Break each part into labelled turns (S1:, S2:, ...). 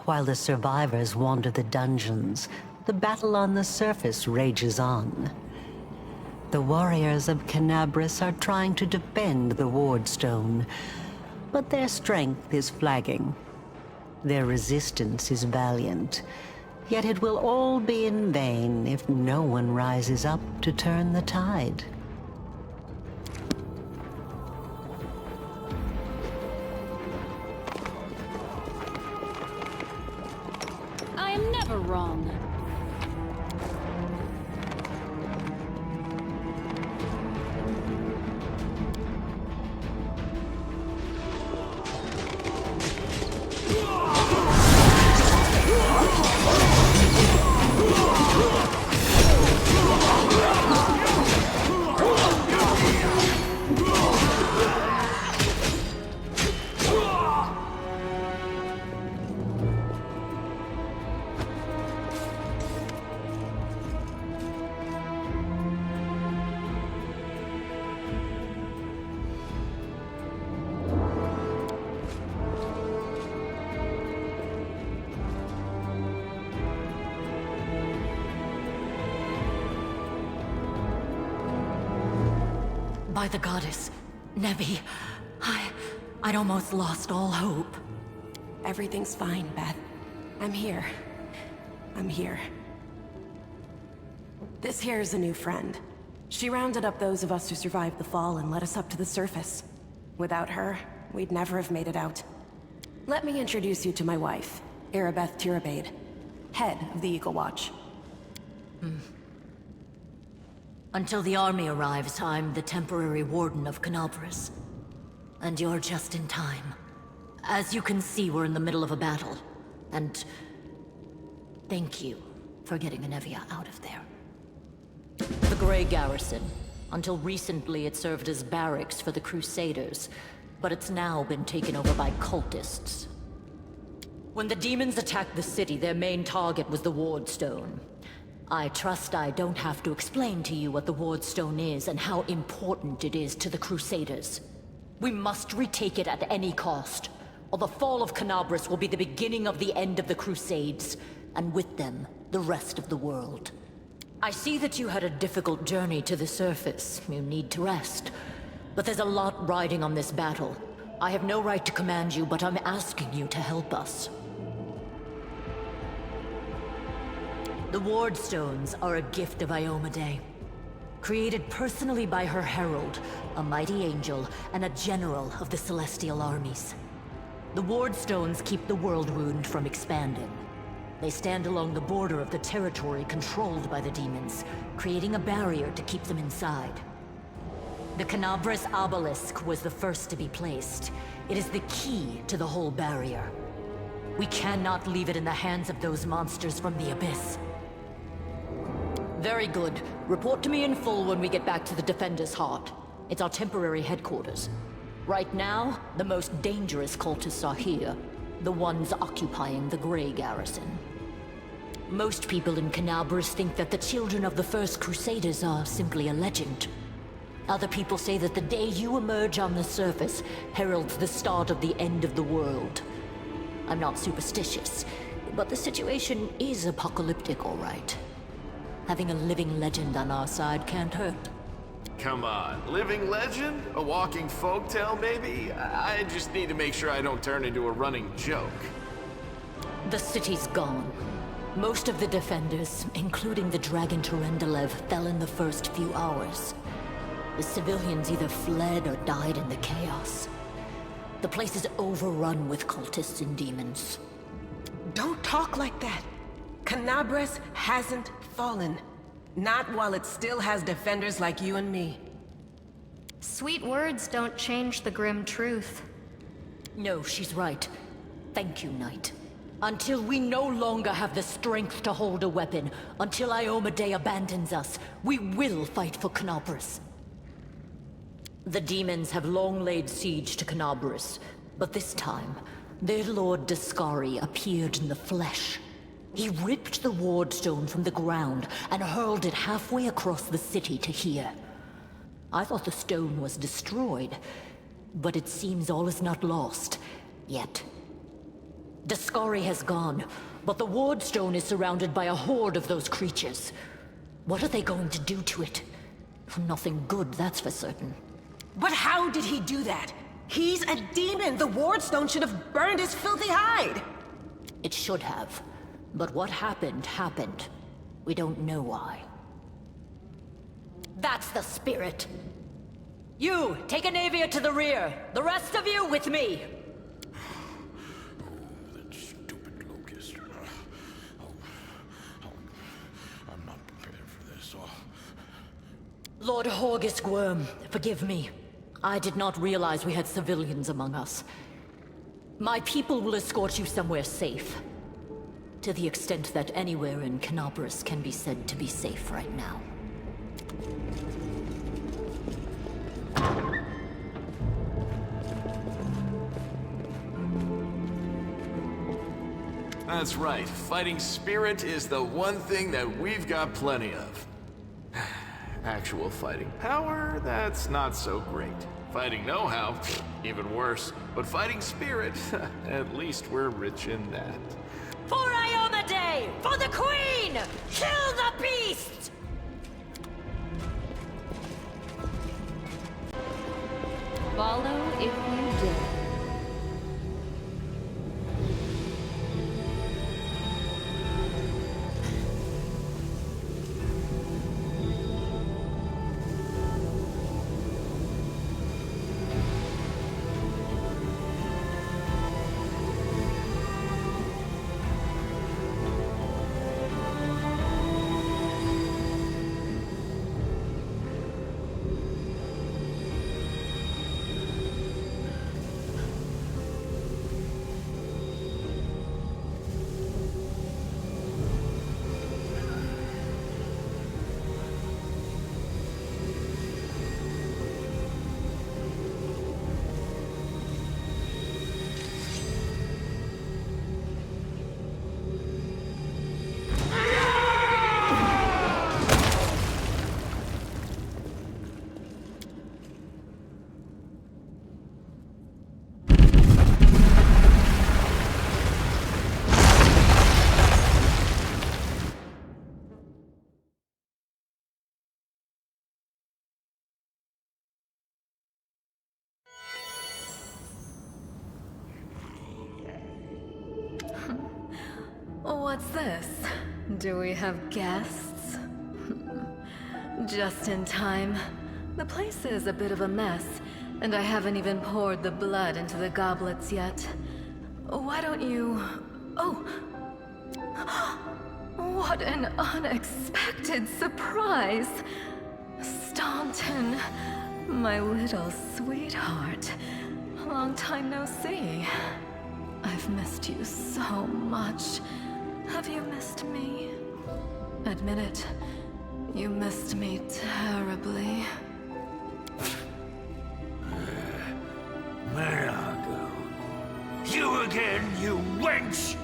S1: While the survivors wander the dungeons, the battle on the surface rages on. The warriors of Canabris are trying to defend the Wardstone, but their strength is flagging. Their resistance is valiant, yet it will all be in vain if no one rises up to turn the tide.
S2: I am never wrong.
S3: By the goddess, Nevi, I'd almost lost all hope.
S4: Everything's fine, Beth. I'm here. I'm here. This here's a new friend. She rounded up those of us who survived the fall and led us up to the surface. Without her, we'd never have made it out. Let me introduce you to my wife, Arabeth Tirabade, head of the Eagle Watch.
S3: Until the army arrives, I'm the temporary warden of Canabris. And you're just in time. As you can see, we're in the middle of a battle. And thank you for getting Anevia out of there. The Grey Garrison. Until recently, it served as barracks for the Crusaders, but it's now been taken over by cultists. When the demons attacked the city, their main target was the Wardstone. I trust I don't have to explain to you what the Wardstone is and how important it is to the Crusaders. We must retake it at any cost, or the fall of Canabris will be the beginning of the end of the Crusades, and with them, the rest of the world. I see that you had a difficult journey to the surface. You need to rest. But there's a lot riding on this battle. I have no right to command you, but I'm asking you to help us. The Wardstones are a gift of Iomedae. Created personally by her herald, a mighty angel, and a general of the Celestial armies. The Wardstones keep the World Wound from expanding. They stand along the border of the territory controlled by the demons, creating a barrier to keep them inside. The Canabris Obelisk was the first to be placed. It is the key to the whole barrier. We cannot leave it in the hands of those monsters from the Abyss. Very good. Report to me in full when we get back to the Defender's Heart. It's our temporary headquarters. Right now, the most dangerous cultists are here. The ones occupying the Grey Garrison. Most people in Canabris think that the children of the First Crusaders are simply a legend. Other people say that the day you emerge on the surface heralds the start of the end of the world. I'm not superstitious, but the situation is apocalyptic, all right. Having a living legend on our side can't hurt.
S5: Come on, living legend? A walking folktale, maybe? I just need to make sure I don't turn into a running joke.
S3: The city's gone. Most of the defenders, including the Dragon Terendelev, fell in the first few hours. The civilians either fled or died in the chaos. The place is overrun with cultists and demons.
S4: Don't talk like that. Canabris hasn't fallen. Not while it still has defenders like you and me.
S2: Sweet words don't change the grim truth.
S3: No, she's right. Thank you, Knight. Until we no longer have the strength to hold a weapon, until Iomedae abandons us, we will fight for Canabris. The demons have long laid siege to Canabris, but this time, their Lord Dascari appeared in the flesh. He ripped the Wardstone from the ground and hurled it halfway across the city to here. I thought the stone was destroyed, but it seems all is not lost, yet. Dascari has gone, but the Wardstone is surrounded by a horde of those creatures. What are they going to do to it? Nothing good, that's for certain.
S4: But how did he do that? He's a demon! The Wardstone should have burned his filthy hide!
S3: It should have. But what happened, happened. We don't know why. That's the spirit! You, take Anavia to the rear. The rest of you with me.
S6: That stupid locust. I'm not prepared for this.
S3: Lord Horgus Worm, forgive me. I did not realize we had civilians among us. My people will escort you somewhere safe. To the extent that anywhere in Canopus can be said to be safe right now.
S5: That's right. Fighting spirit is the one thing that we've got plenty of. Actual fighting power, that's not so great. Fighting know-how, even worse. But fighting spirit, at least we're rich in that.
S3: For Iomedae! For the Queen! Kill the beast!
S2: Follow if you dare.
S7: What's this? Do we have guests? Just in time. The place is a bit of a mess, and I haven't even poured the blood into the goblets yet. Why don't you... Oh! What an unexpected surprise! Staunton, my little sweetheart. Long time no see. I've missed you so much. Have you missed me? Admit it. You missed me terribly.
S6: Minago. You again, you wench!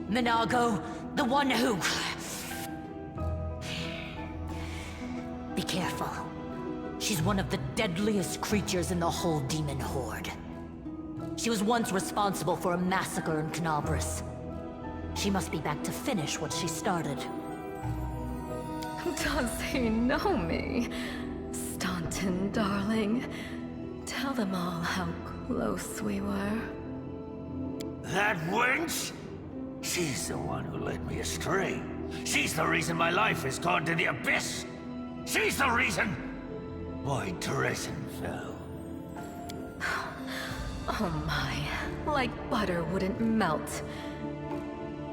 S3: Minago, the one who... Be careful. She's one of the deadliest creatures in the whole demon horde. She was once responsible for a massacre in Canopus. She must be back to finish what she started.
S7: Does he know me? Staunton, darling. Tell them all how close we were.
S6: That wench? She's the one who led me astray. She's the reason my life has gone to the abyss. She's the reason why Dresden fell.
S7: Oh my, like butter wouldn't melt.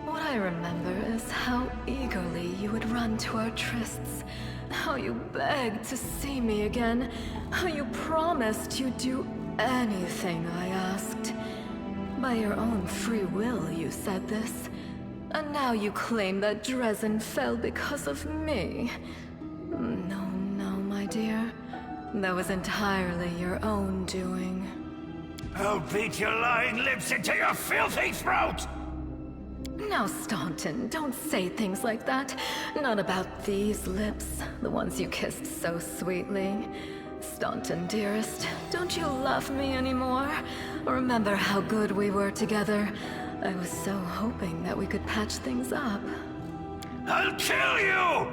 S7: What I remember is how eagerly you would run to our trysts, how you begged to see me again, how you promised you'd do anything I asked. By your own free will, you said this. And now you claim that Dresden fell because of me. No, no, my dear. That was entirely your own doing.
S6: I'll beat your lying lips into your filthy throat!
S7: Now, Staunton, don't say things like that. Not about these lips, the ones you kissed so sweetly. Staunton, dearest, don't you love me anymore? Remember how good we were together? I was so hoping that we could patch things up.
S6: I'll kill you!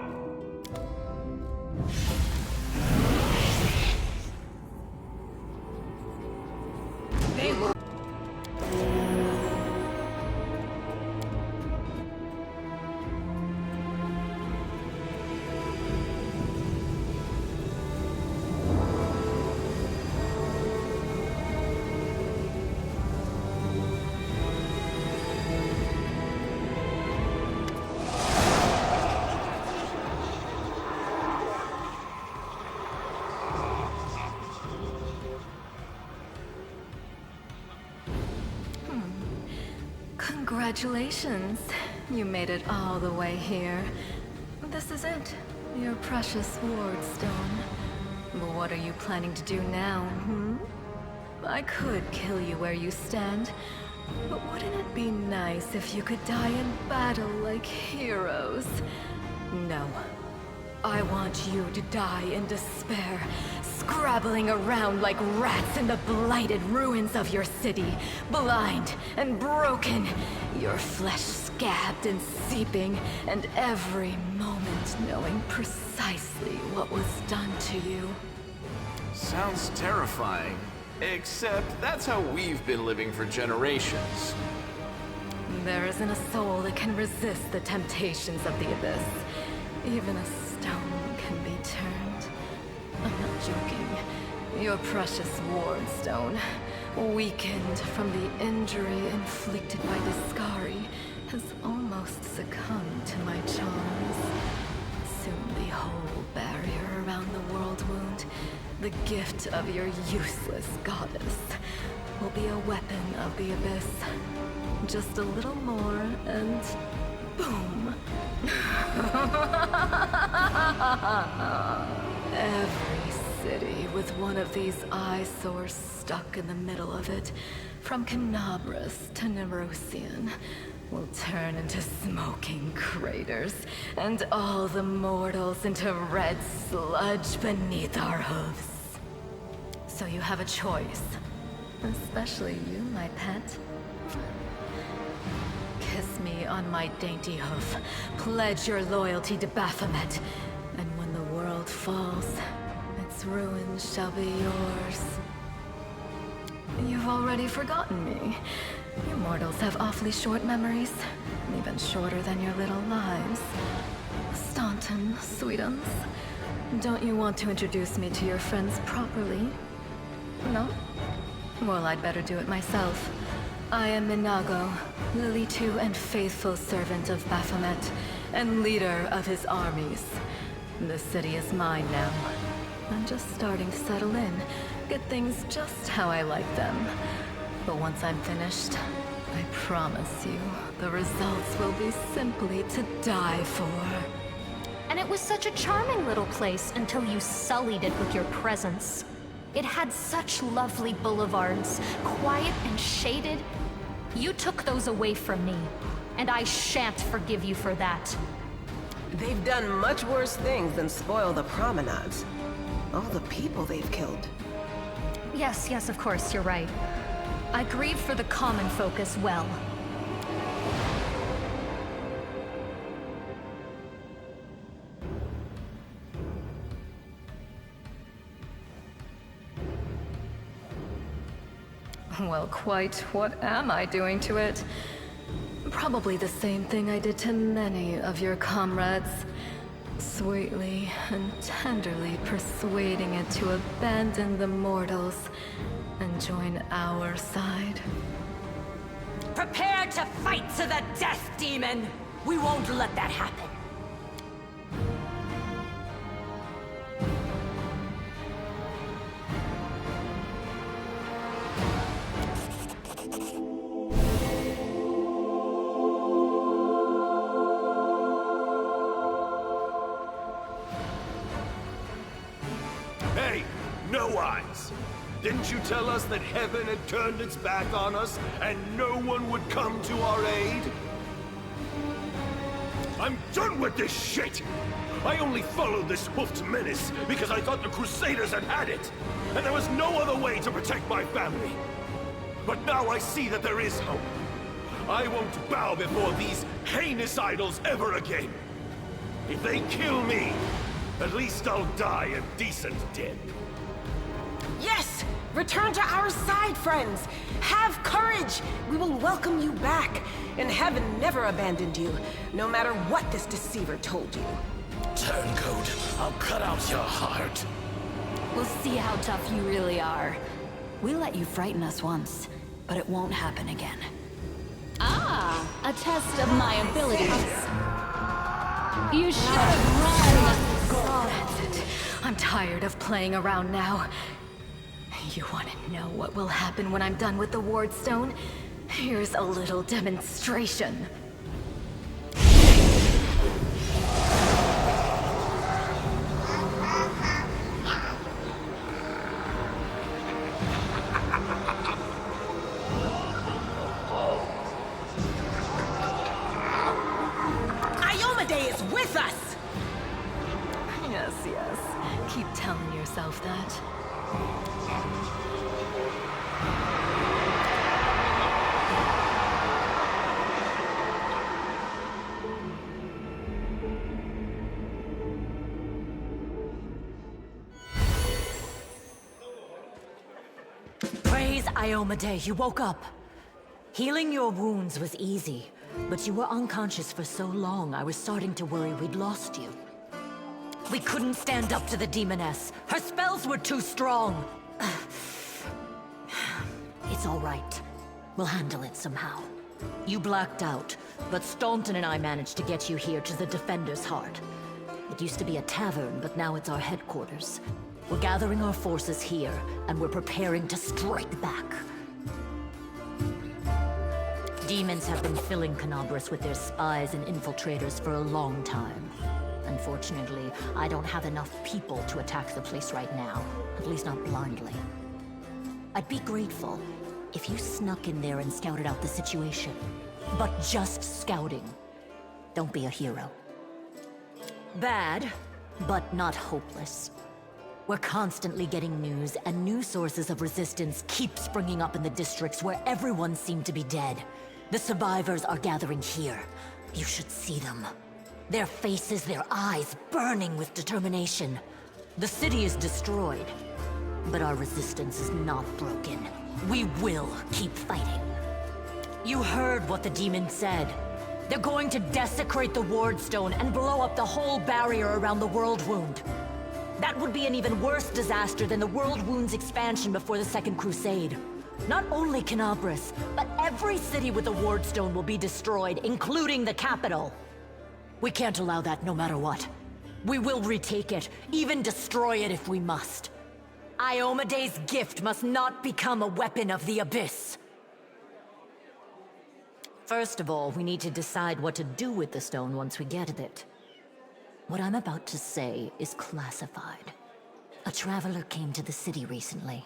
S7: Congratulations. You made it all the way here. This is it. Your precious ward stone. But what are you planning to do now, hmm? I could kill you where you stand, but wouldn't it be nice if you could die in battle like heroes? No. I want you to die in despair, scrabbling around like rats in the blighted ruins of your city, blind and broken, your flesh scabbed and seeping, and every moment knowing precisely what was done to you.
S5: Sounds terrifying. Except that's how we've been living for generations.
S7: There isn't a soul that can resist the temptations of the abyss. Even a stone can be turned. I'm not joking. Your precious ward stone, weakened from the injury inflicted by the Skari, has almost succumbed to my charms. Soon the whole barrier around the world wound, the gift of your useless goddess, will be a weapon of the abyss. Just a little more and boom. Every city with one of these eyesores stuck in the middle of it, from Canabras to Nerosian, will turn into smoking craters, and all the mortals into red sludge beneath our hooves. So you have a choice. Especially you, my pet. Kiss me on my dainty hoof. Pledge your loyalty to Baphomet. And when the world falls, its ruins shall be yours. You've already forgotten me. You mortals have awfully short memories. Even shorter than your little lives. Staunton, sweetums. Don't you want to introduce me to your friends properly? No? Well, I'd better do it myself. I am Minago, Lily-2 and faithful servant of Baphomet, and leader of his armies. The city is mine now. I'm just starting to settle in, get things just how I like them. But once I'm finished, I promise you, the results will be simply to die for.
S2: And it was such a charming little place until you sullied it with your presence. It had such lovely boulevards, quiet and shaded. You took those away from me, and I shan't forgive you for that.
S8: They've done much worse things than spoil the promenades. All the people they've killed.
S2: Yes, of course, you're right. I grieve for the common folk as well.
S7: Well, quite what am I doing to it? Probably the same thing I did to many of your comrades. Sweetly and tenderly persuading it to abandon the mortals and join our side.
S3: Prepare to fight to the death, demon! We won't let that happen.
S6: Hey, no eyes! Didn't you tell us that heaven had turned its back on us and no one would come to our aid? I'm done with this shit! I only followed this hoofed menace because I thought the Crusaders had had it, and there was no other way to protect my family. But now I see that there is hope. I won't bow before these heinous idols ever again. If they kill me, at least I'll die a decent death.
S8: Yes! Return to our side, friends! Have courage! We will welcome you back. And heaven never abandoned you, no matter what this deceiver told you.
S6: Turncoat, I'll cut out your heart.
S3: We'll see how tough you really are. We let you frighten us once, but it won't happen again.
S2: Ah, a test of my abilities. You should have run.
S7: That's it. I'm tired of playing around now. You want to know what will happen when I'm done with the Wardstone? Here's a little demonstration.
S8: Iomade is with us!
S7: Yes, yes. Keep telling yourself that.
S3: Praise Iomade, you woke up. Healing your wounds was easy, but you were unconscious for so long I was starting to worry we'd lost you. We couldn't stand up to the demoness. Her spells were too strong. It's all right. We'll handle it somehow. You blacked out, but Staunton and I managed to get you here to the Defender's Heart. It used to be a tavern, but now it's our headquarters. We're gathering our forces here, and we're preparing to strike back. Demons have been filling Canabras with their spies and infiltrators for a long time. Unfortunately, I don't have enough people to attack the place right now, at least not blindly. I'd be grateful if you snuck in there and scouted out the situation. But just scouting. Don't be a hero. Bad, but not hopeless. We're constantly getting news, and new sources of resistance keep springing up in the districts where everyone seemed to be dead. The survivors are gathering here. You should see them. Their faces, their eyes burning with determination. The city is destroyed, but our resistance is not broken. We will keep fighting. You heard what the demon said. They're going to desecrate the Wardstone and blow up the whole barrier around the World Wound. That would be an even worse disaster than the World Wound's expansion before the Second Crusade. Not only Canabras, but every city with a Wardstone will be destroyed, including the capital. We can't allow that no matter what. We will retake it, even destroy it if we must. Iomade's gift must not become a weapon of the Abyss. First of all, we need to decide what to do with the stone once we get it. What I'm about to say is classified. A traveler came to the city recently.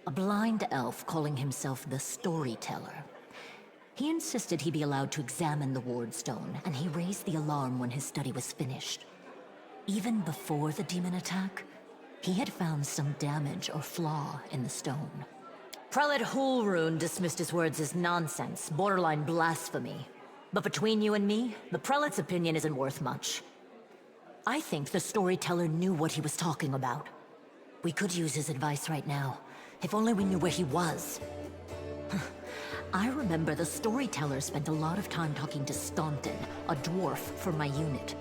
S3: A blind elf calling himself the Storyteller. He insisted he be allowed to examine the Wardstone, and he raised the alarm when his study was finished. Even before the demon attack, he had found some damage or flaw in the stone. Prelate Hulrune dismissed his words as nonsense, borderline blasphemy. But between you and me, the prelate's opinion isn't worth much. I think the Storyteller knew what he was talking about. We could use his advice right now, if only we knew where he was. I remember the Storyteller spent a lot of time talking to Staunton, a dwarf from my unit.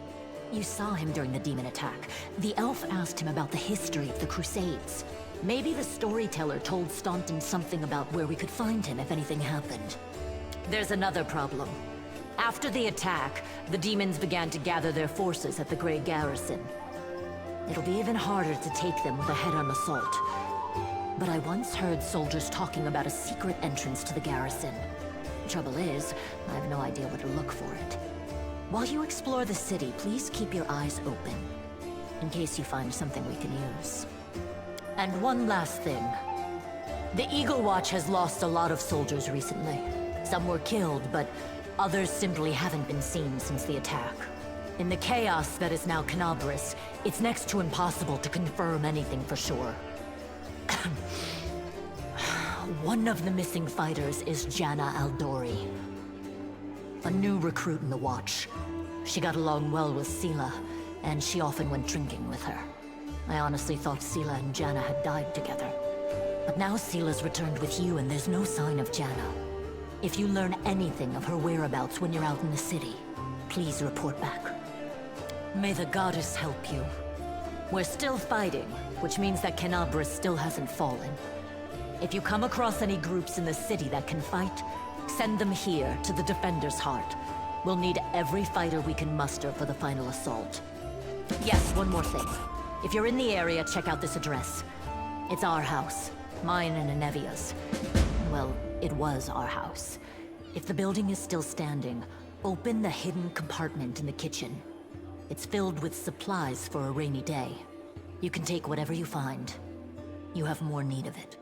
S3: You saw him during the demon attack. The elf asked him about the history of the Crusades. Maybe the Storyteller told Staunton something about where we could find him if anything happened. There's another problem. After the attack, the demons began to gather their forces at the Grey Garrison. It'll be even harder to take them with a head-on assault. But I once heard soldiers talking about a secret entrance to the garrison. Trouble is, I have no idea where to look for it. While you explore the city, please keep your eyes open, in case you find something we can use. And one last thing. The Eagle Watch has lost a lot of soldiers recently. Some were killed, but others simply haven't been seen since the attack. In the chaos that is now Canabris, it's next to impossible to confirm anything for sure. One of the missing fighters is Janna Aldori, a new recruit in the Watch. She got along well with Sela, and she often went drinking with her. I honestly thought Sela and Janna had died together. But now Sela's returned with you, and there's no sign of Janna. If you learn anything of her whereabouts when you're out in the city, please report back. May the goddess help you. We're still fighting, which means that Canabris still hasn't fallen. If you come across any groups in the city that can fight, send them here to the Defender's Heart. We'll need every fighter we can muster for the final assault. Yes, one more thing. If you're in the area, check out this address. It's our house. Mine and Anevia's. Well, it was our house. If the building is still standing, open the hidden compartment in the kitchen. It's filled with supplies for a rainy day. You can take whatever you find. You have more need of it.